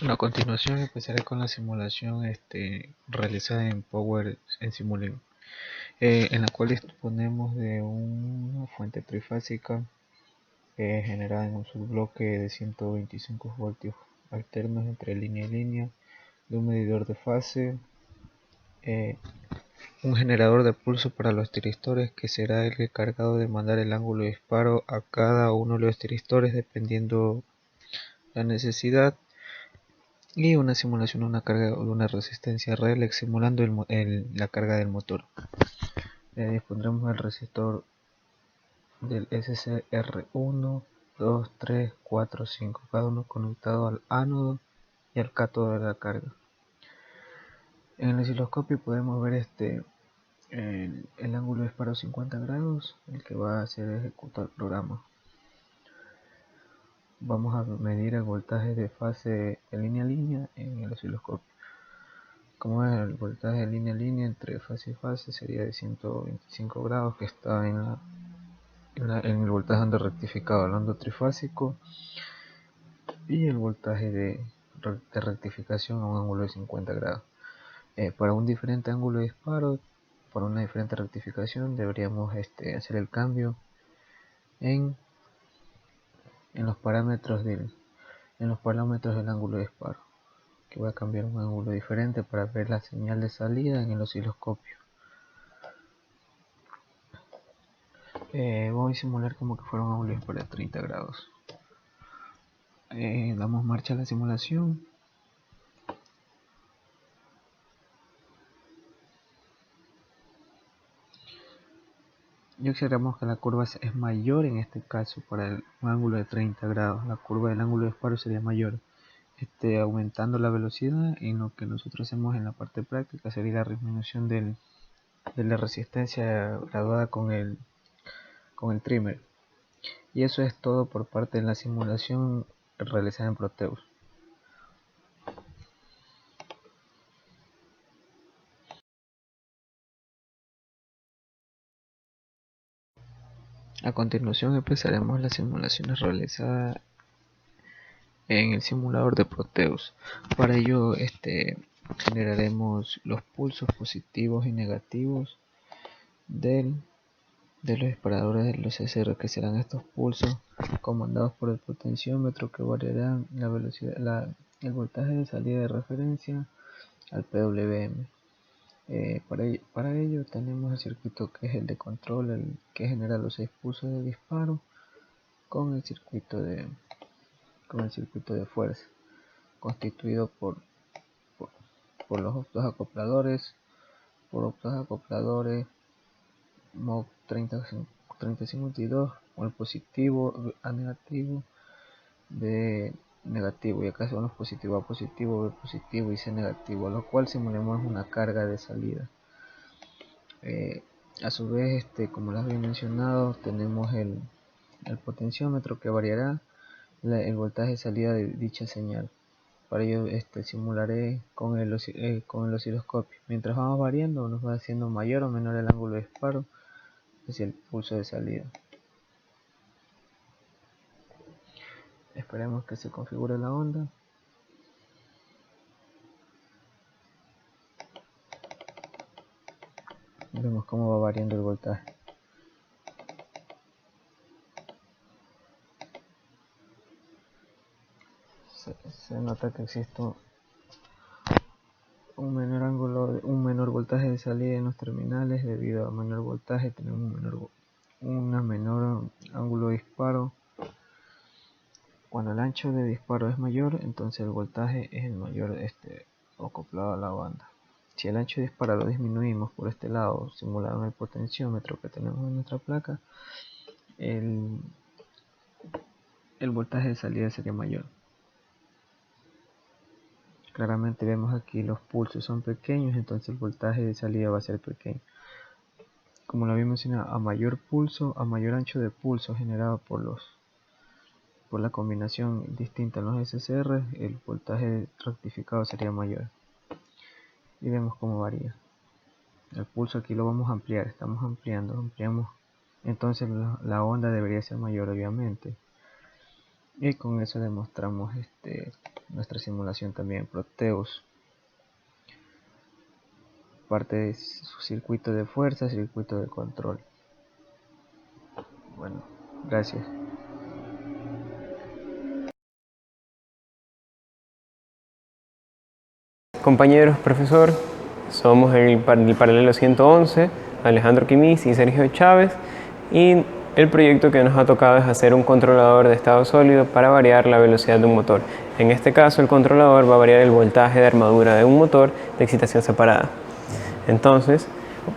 Bueno, a continuación empezaré con la simulación realizada en Power en Simulink, en la cual disponemos de una fuente trifásica generada en un subbloque de 125 voltios alternos entre línea y línea, de un medidor de fase, eh, un generador de pulso para los tiristores que será el encargado de mandar el ángulo de disparo a cada uno de los tiristores dependiendo la necesidad, y una simulación de una carga de una resistencia RELX simulando la carga del motor. Dispondremos del resistor del SCR1, 2, 3, 4, 5, cada uno conectado al ánodo y al cátodo de la carga. En el osciloscopio podemos ver el ángulo de disparo 50 grados, el que va a hacer ejecutar el programa. Vamos a medir el voltaje de fase de línea a línea en el osciloscopio. Como es el voltaje de línea a línea entre fase y fase sería de 125 grados, que está en el voltaje onda rectificado al onda trifásico, y el voltaje de rectificación a un ángulo de 50 grados. Para un diferente ángulo de disparo, para una diferente rectificación, deberíamos hacer el cambio en, en los parámetros del ángulo de disparo, que voy a cambiar un ángulo diferente para ver la señal de salida en el osciloscopio. Voy a simular como que fuera un ángulo de disparo de 30 grados. Damos marcha a la simulación. Y observamos que la curva es mayor en este caso para un ángulo de 30 grados. La curva del ángulo de disparo sería mayor. Aumentando la velocidad, en lo que nosotros hacemos en la parte práctica sería la disminución de la resistencia graduada con el trimmer. Y eso es todo por parte de la simulación realizada en Proteus. A continuación empezaremos las simulaciones realizadas en el simulador de Proteus. Para ello generaremos los pulsos positivos y negativos de los disparadores de los SR, que serán estos pulsos comandados por el potenciómetro, que variarán la velocidad, el voltaje de salida de referencia al PWM. Para ello tenemos el circuito que es el de control, el que genera los 6 pulsos de disparo con el circuito de fuerza, constituido por, por los dos acopladores, MOV 3052, o el positivo a negativo, B negativo, y acá son los positivo a positivo, B positivo y C negativo, a lo cual simulamos una carga de salida. A su vez, como les había mencionado, tenemos el potenciómetro, que variará el voltaje de salida de dicha señal. Para ello simularé con el osciloscopio. Mientras vamos variando, nos va haciendo mayor o menor el ángulo de disparo hacia el pulso de salida. Esperemos que se configure la onda. Vemos cómo va variando el voltaje. Se nota que existe un menor voltaje de salida en los terminales. Debido a menor voltaje tenemos un menor ángulo de disparo. Cuando el ancho de disparo es mayor, entonces el voltaje es el mayor acoplado a la banda. Si el ancho de disparo lo disminuimos por este lado, simulado en el potenciómetro que tenemos en nuestra placa, el voltaje de salida sería mayor. Claramente vemos aquí los pulsos son pequeños, entonces el voltaje de salida va a ser pequeño. Como lo había mencionado, a mayor ancho de pulso generado por la combinación distinta en los SCR, el voltaje rectificado sería mayor. Y vemos cómo varía. El pulso aquí lo vamos a ampliar, ampliamos, entonces la onda debería ser mayor, obviamente. Y con eso demostramos nuestra simulación también en Proteus. Parte de su circuito de fuerza, circuito de control. Bueno, gracias. Compañeros, profesor, somos el paralelo 111, Alejandro Quimís y Sergio Chávez, y el proyecto que nos ha tocado es hacer un controlador de estado sólido para variar la velocidad de un motor. En este caso, el controlador va a variar el voltaje de armadura de un motor de excitación separada. Entonces,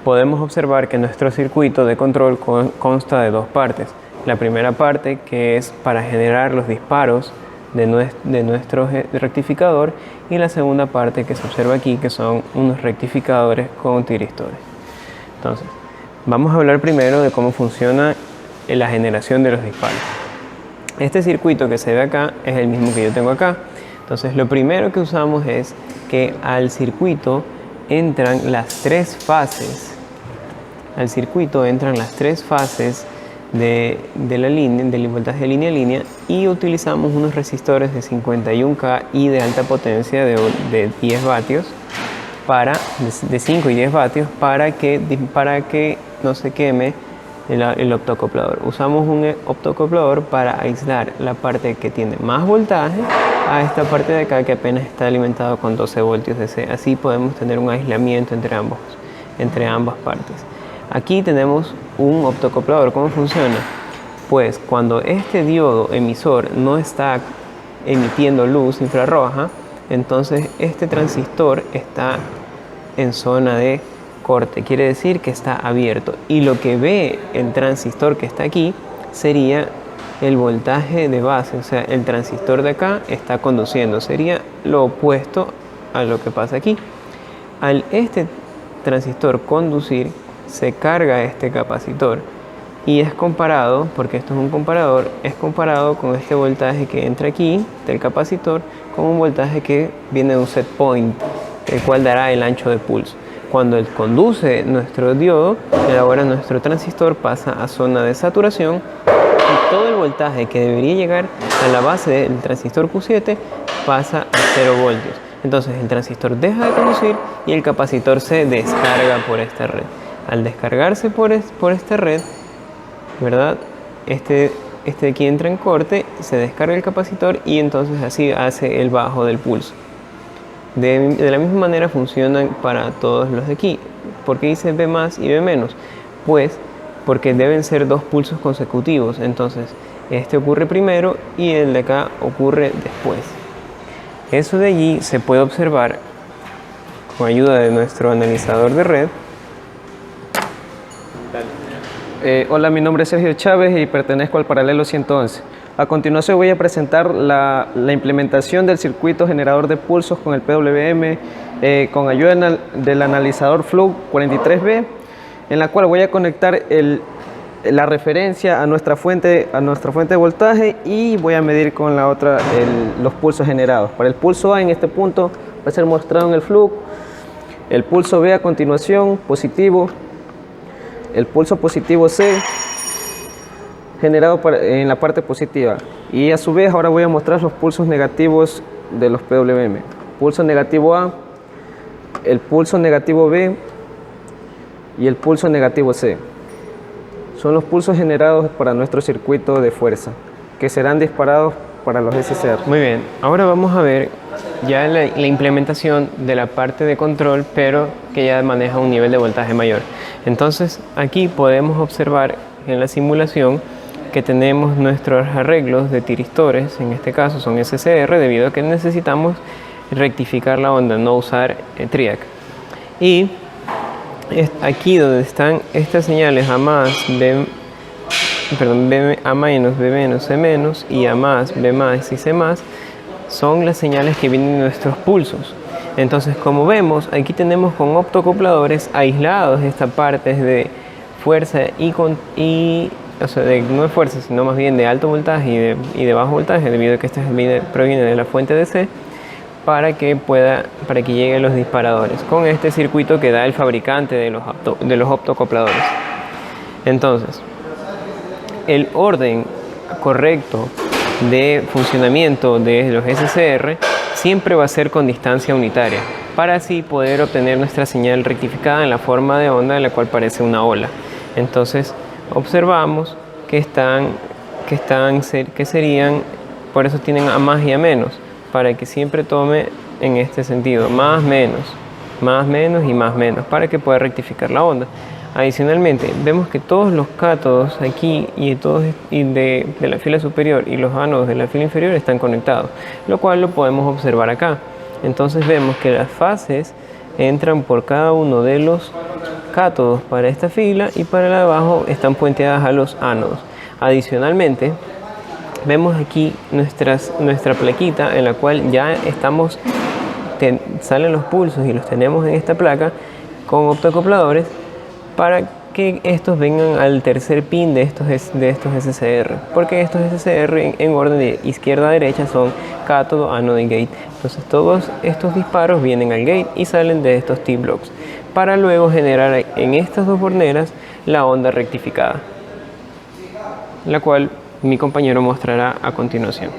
podemos observar que nuestro circuito de control consta de dos partes. La primera parte, que es para generar los disparos de nuestro rectificador, y la segunda parte que se observa aquí, que son unos rectificadores con tiristores. Entonces, vamos a hablar primero de cómo funciona la generación de los disparos. Este circuito que se ve acá es el mismo que yo tengo acá. Entonces, lo primero que usamos es que al circuito entran las tres fases. Al circuito entran las tres fases de la línea, del voltaje de línea a línea, y utilizamos unos resistores de 51K y de alta potencia de 10 vatios de 5 y 10 vatios para que no se queme el optocoplador. Usamos un optocoplador para aislar la parte que tiene más voltaje a esta parte de acá que apenas está alimentado con 12 voltios DC. Así podemos tener un aislamiento entre ambas partes. Aquí tenemos un optocoplador. ¿Cómo funciona? Pues cuando este diodo emisor no está emitiendo luz infrarroja, entonces este transistor está en zona de corte, quiere decir que está abierto, y lo que ve el transistor que está aquí sería el voltaje de base, o sea, el transistor de acá está conduciendo, sería lo opuesto a lo que pasa aquí. Al este transistor conducir, se carga este capacitor y es comparado, porque esto es un comparador, es comparado con este voltaje que entra aquí del capacitor con un voltaje que viene de un set point, el cual dará el ancho de pulso. Cuando él conduce nuestro diodo, ahora nuestro transistor pasa a zona de saturación y todo el voltaje que debería llegar a la base del transistor Q7 pasa a 0 voltios. Entonces el transistor deja de conducir y el capacitor se descarga por esta red. Al descargarse por esta red, ¿verdad? Este de aquí entra en corte, se descarga el capacitor y entonces así hace el bajo del pulso. De la misma manera funcionan para todos los de aquí. ¿Por qué dice B más y B menos? Pues porque deben ser dos pulsos consecutivos. Entonces este ocurre primero y el de acá ocurre después. Eso de allí se puede observar con ayuda de nuestro analizador de red. Hola, mi nombre es Sergio Chávez y pertenezco al paralelo 111. A continuación voy a presentar la implementación del circuito generador de pulsos con el PWM con ayuda del analizador Flow 43B, en la cual voy a conectar la referencia a nuestra fuente de voltaje y voy a medir con la otra los pulsos generados. Para el pulso A en este punto va a ser mostrado en el Flow, el pulso B a continuación positivo, el pulso positivo C generado en la parte positiva, y a su vez ahora voy a mostrar los pulsos negativos de los PWM. Pulso negativo A, el pulso negativo B y el pulso negativo C son los pulsos generados para nuestro circuito de fuerza, que serán disparados para los SCR. Muy bien, ahora vamos a ver ya la implementación de la parte de control, pero que ya maneja un nivel de voltaje mayor. Entonces aquí podemos observar en la simulación que tenemos nuestros arreglos de tiristores, en este caso son SCR, debido a que necesitamos rectificar la onda, no usar TRIAC. Y aquí donde están estas señales A más, B, A menos, B menos, C menos, y A más, B más y C más, son las señales que vienen de nuestros pulsos. Entonces, como vemos, aquí tenemos con optocopladores aislados esta parte de fuerza o sea, no de fuerza, sino más bien de alto voltaje y de bajo voltaje, debido a que esta proviene de la fuente DC, para que llegue a los disparadores, con este circuito que da el fabricante de los optocopladores. Entonces, el orden correcto de funcionamiento de los SCR siempre va a ser con distancia unitaria, para así poder obtener nuestra señal rectificada en la forma de onda en la cual parece una ola. Entonces observamos que serían, por eso tienen a más y a menos, para que siempre tome en este sentido, más, menos y más menos, para que pueda rectificar la onda. Adicionalmente, vemos que todos los cátodos aquí de la fila superior y los ánodos de la fila inferior están conectados, lo cual lo podemos observar acá. Entonces vemos que las fases entran por cada uno de los cátodos para esta fila y para la de abajo están puenteadas a los ánodos. Adicionalmente, vemos aquí nuestra plaquita en la cual ya salen los pulsos y los tenemos en esta placa con optoacopladores para que estos vengan al tercer pin de estos SCR, porque estos SCR en orden de izquierda a derecha son cátodo, ánodo y gate. Entonces todos estos disparos vienen al gate y salen de estos T-blocks para luego generar en estas dos borneras la onda rectificada, la cual mi compañero mostrará a continuación.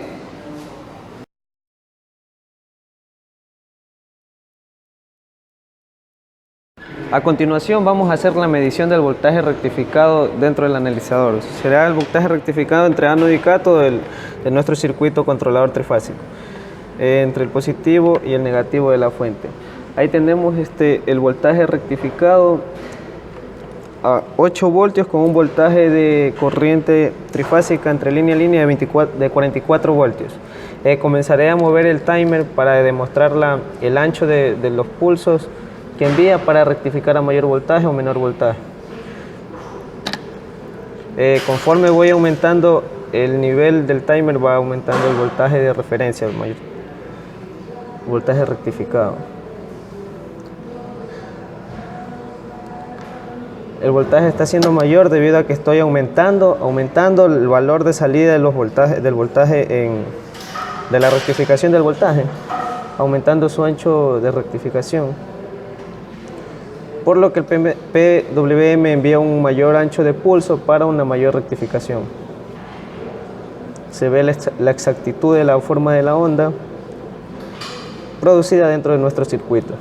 A continuación vamos a hacer la medición del voltaje rectificado dentro del analizador. Será el voltaje rectificado entre ánodo y cátodo de nuestro circuito controlador trifásico, entre el positivo y el negativo de la fuente. Ahí tenemos el voltaje rectificado a 8 voltios con un voltaje de corriente trifásica entre línea y línea de 44 voltios. Comenzaré a mover el timer para demostrar el ancho de los pulsos que envía para rectificar a mayor voltaje o menor voltaje. Conforme voy aumentando el nivel del timer, va aumentando el voltaje de referencia, el mayor voltaje rectificado. El voltaje está siendo mayor debido a que estoy aumentando el valor de salida de de la rectificación del voltaje, aumentando su ancho de rectificación, por lo que el PWM envía un mayor ancho de pulso para una mayor rectificación. Se ve la exactitud de la forma de la onda producida dentro de nuestro circuito.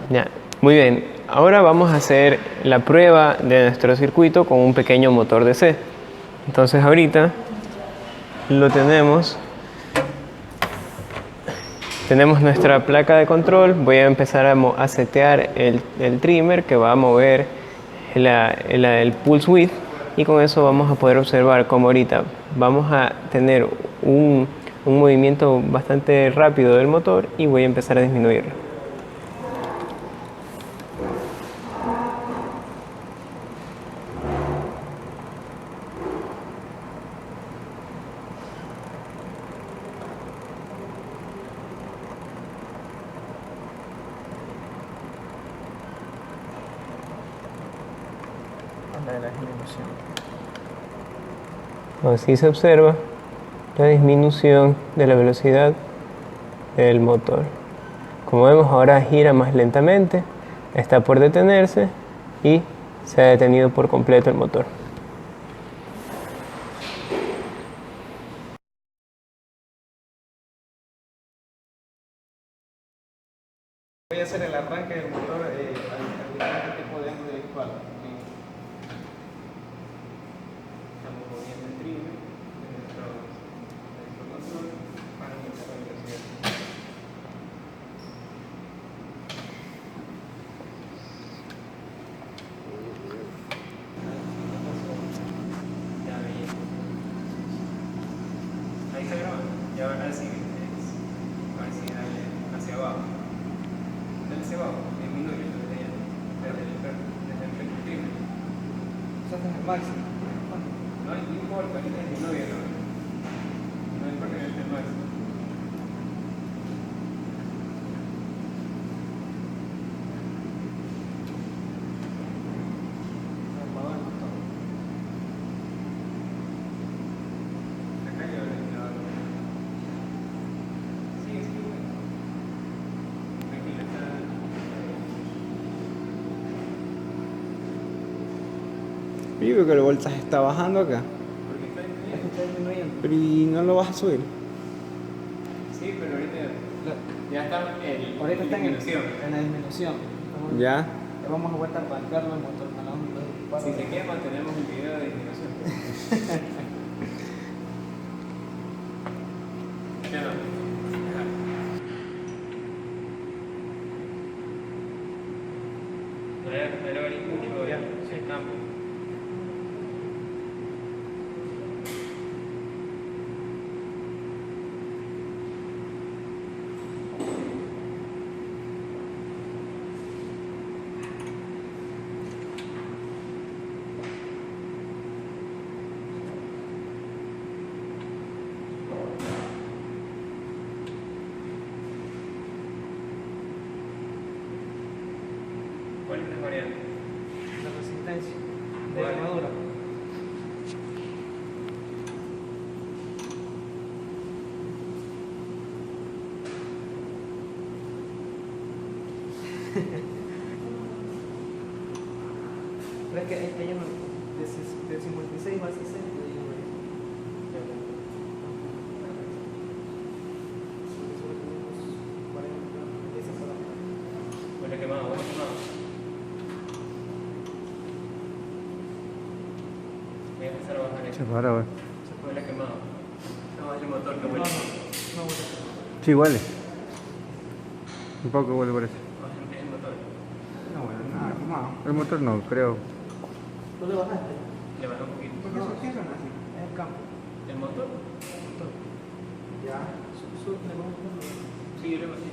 Ya, muy bien. Ahora vamos a hacer la prueba de nuestro circuito con un pequeño motor DC. Entonces ahorita lo tenemos nuestra placa de control. Voy a empezar a setear el trimmer que va a mover el pulse width, y con eso vamos a poder observar cómo ahorita vamos a tener un movimiento bastante rápido del motor, y voy a empezar a disminuirlo. Así se observa la disminución de la velocidad del motor. Como vemos, ahora gira más lentamente, está por detenerse y se ha detenido por completo el motor. Voy a hacer el arranque del motor al diferente tipo de ángulo visual. Estamos moviendo el trimmer de nuestro control para aumentar la velocidad. Ahí está grabando. Y ahora sí, dale hacia abajo. Dale hacia abajo, disminuye desde el trimmer. Eso es el máximo. No importa, ahorita disminuye, no importa que esté el máximo. Yo veo que el voltaje está bajando acá. está disminuyendo. Pero ¿y no lo vas a subir? Sí, pero ahorita Ya está ahorita está en la disminución. Ya. Ya vamos a vuelta a arrancarlo el motor. Si se quema, tenemos el video de disminución. Ya no. No le varía mucho el campo. ¿Cuál es la variante? La resistencia de la armadura. Pero es que ella no, de 56 va a 60. Huele quemado, huele quemado. Voy a empezar a bajar esto. Se para, güey. Huele quemado. No, es el motor que huele. No, bueno. Sí, huele. Un poco huele, parece. No, es el motor. No, bueno, nada, quemado. El motor no, creo. ¿Tú le bajaste? Le bajé un poquito. Porque eso qué suena así, es el campo. ¿El motor? Ya, le bajas un poco. Sí, yo le bajé.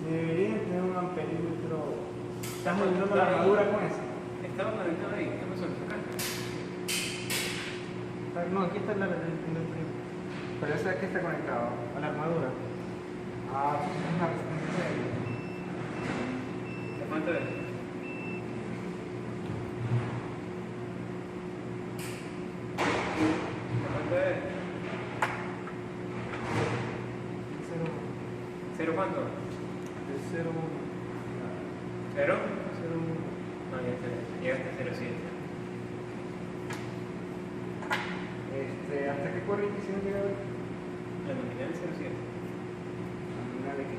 Debería tener un amperímetro. ¿Estás moviendo la armadura con ese? Estaba conectado ahí. ¿Qué pasó? ¿Se cae? No, aquí está el amperímetro. Pero ese aquí está conectado a la armadura. Ah, es una resistencia de ¿Cuánto es? ¿Cuánto es? ¿Cero cuánto? de 0,1. ¿Cero? 0,1. No, ya está. Llegaste a 0,7. ¿Hasta qué corriente se me llega a ver? La nominal es 0,7. La de qué?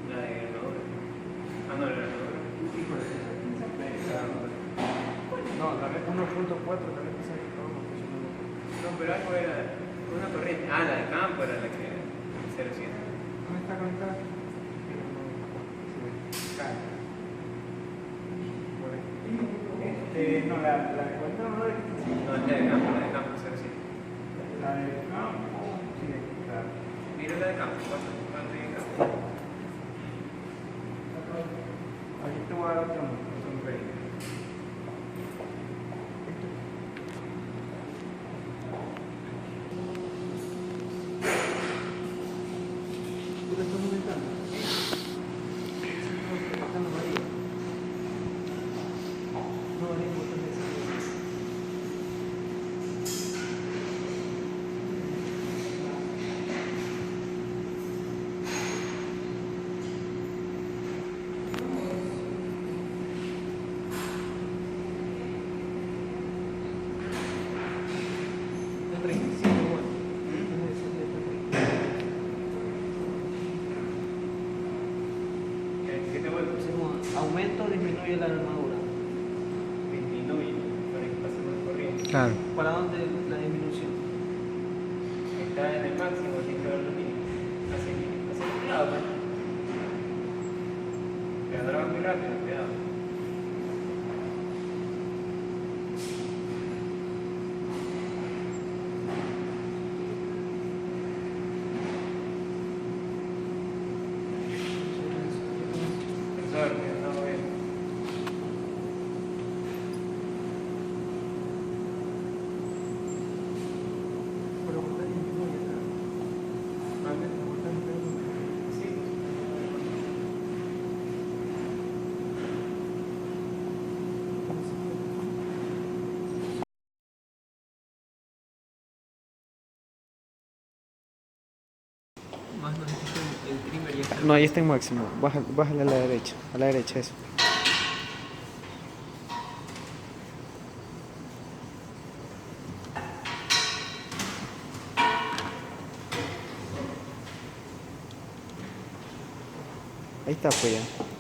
La de armadura. Ah, no, la de armadura. No, la red 1.4, la red que se ha quitado funcionando. No, pero algo era una corriente. Ah, la de campo era la que era 0,7. ¿Dónde está conectada? Pero no se cae. No, la de cuenta no es que No, es la de campo 0,7. la de campo. Sí, claro. Mira la de campo. ¿Cuánto hay en campo? Aquí te voy a dar otro rey. ¿Tú le estás aumentando? No varía. No varía el botón de seguridad. Es 37 volts. ¿7 vueltas? Hacemos aumento o disminuye la armadura. Disminuye para que pase más corriente. Claro. ¿Para dónde la disminución? Está en el máximo, tiene que ver los mínimos. Hacia el lado, ¿no? Pero ahora va muy rápido, cuidado. Sensor, que estamos bien. Pero ¿por qué disminuye acá? Sí. Más no necesito el trimmer y está. No, ahí está en máximo. Bájale a la derecha eso. Ahí está, pues ya.